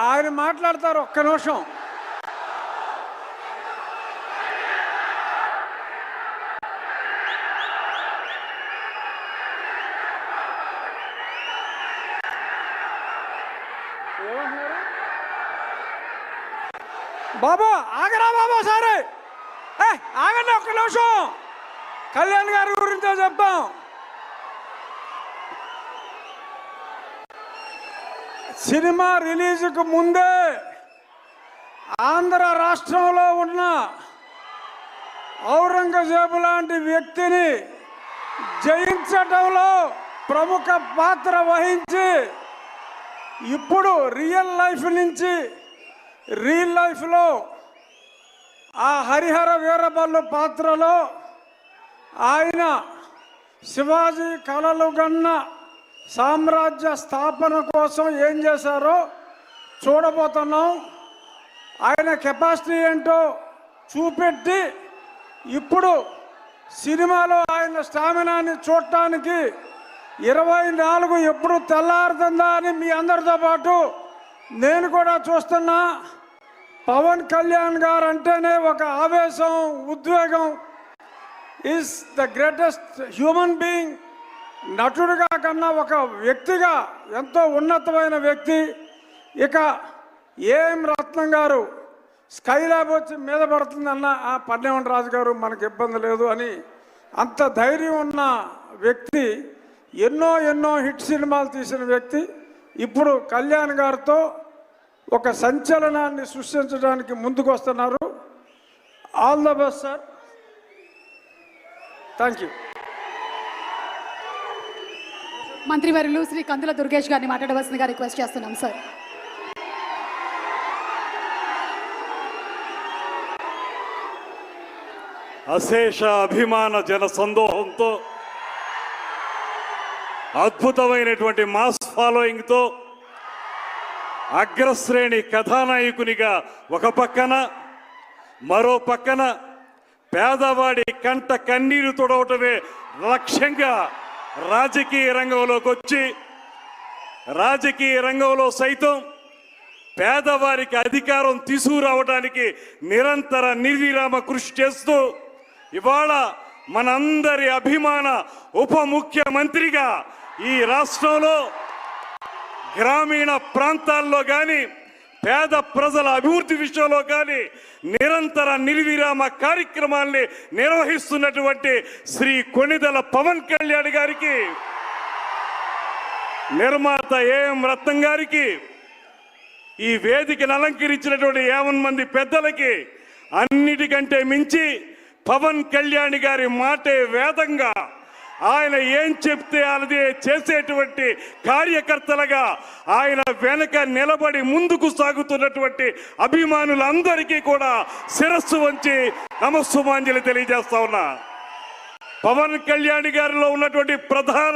ఆయన మాట్లాడతారు. ఒక్క నిమిషం. బాబు ఆగరా బాబు, సరే ఆగండి ఒక్క నిమిషం. కళ్యాణ్ గారి గురించో చెప్తాం. సినిమా రిలీజ్కు ముందే ఆంధ్ర రాష్ట్రంలో ఉన్న ఔరంగజేబు లాంటి వ్యక్తిని జయించడంలో ప్రముఖ పాత్ర వహించి ఇప్పుడు రియల్ లైఫ్ నుంచి రియల్ లైఫ్లో ఆ హరిహర వీరబల్లు పాత్రలో ఆయన శివాజీ కలలు గన్న సామ్రాజ్య స్థాపన కోసం ఏం చేశారో చూడబోతున్నాం. ఆయన కెపాసిటీ ఏంటో చూపెట్టి ఇప్పుడు సినిమాలో ఆయన స్టామినాని చూడటానికి 24 ఎప్పుడు తెల్లారుతుందా అని మీ అందరితో పాటు నేను కూడా చూస్తున్నా. పవన్ కళ్యాణ్ గారు అంటేనే ఒక ఆవేశం, ఉద్వేగం. Is the greatest human being. నటుడిగా కన్నా ఒక వ్యక్తిగా ఎంతో ఉన్నతమైన వ్యక్తి. ఇక ఏఎం రత్నం గారు స్కైలాబ్ వచ్చి మీద పడుతుందన్న ఆ పన్నెవన్ రాజు గారు మనకు ఇబ్బంది లేదు అని అంత ధైర్యం ఉన్న వ్యక్తి. ఎన్నో హిట్ సినిమాలు తీసిన వ్యక్తి. ఇప్పుడు కళ్యాణ్ గారితో ఒక సంచలనాన్ని సృష్టించడానికి ముందుకు వస్తున్నారు. All the best sir. Thank you. మంత్రివర్యులు శ్రీ కందుల దుర్గేష్ గారిని మాట్లాడవలసిందిగా రిక్వెస్ట్ చేస్తున్నాం సార్. అశేష అభిమాన జన సందోహంతో, అద్భుతమైనటువంటి మాస్ ఫాలోయింగ్తో, అగ్రశ్రేణి కథానాయకునిగా ఒక పక్కన, మరో పక్కన పేదవాడి కంట కన్నీరు తొడవటమే లక్ష్యంగా రాజకీయ రంగంలోకి వచ్చి, రాజకీయ రంగంలో సైతం పేదవారికి అధికారం తీసుకురావడానికి నిరంతర నిర్విరామ కృషి చేస్తూ ఇవాళ మనందరి అభిమాన ఉప ముఖ్యమంత్రిగా ఈ రాష్ట్రంలో గ్రామీణ ప్రాంతాల్లో కానీ పేద ప్రజల అభివృద్ధి విషయంలో కానీ నిరంతర నిర్విరామ కార్యక్రమాల్ని నిర్వహిస్తున్నటువంటి శ్రీ కొణిదెల పవన్ కళ్యాణ్ గారికి, నిర్మాత ఏఎం రత్నం గారికి, ఈ వేదికను అలంకరించినటువంటి 50 మంది పెద్దలకి, అన్నిటికంటే మించి పవన్ కళ్యాణ్ గారి మాటే వేదంగా ఆయన ఏం చెప్తే అదే చేసేటువంటి కార్యకర్తలుగా ఆయన వెనక నిలబడి ముందుకు సాగుతున్నటువంటి అభిమానులందరికీ కూడా శిరస్సు వంచి నమస్సుమాంజలి తెలియజేస్తా ఉన్నా. పవన్ కళ్యాణ్ గారిలో ఉన్నటువంటి ప్రధాన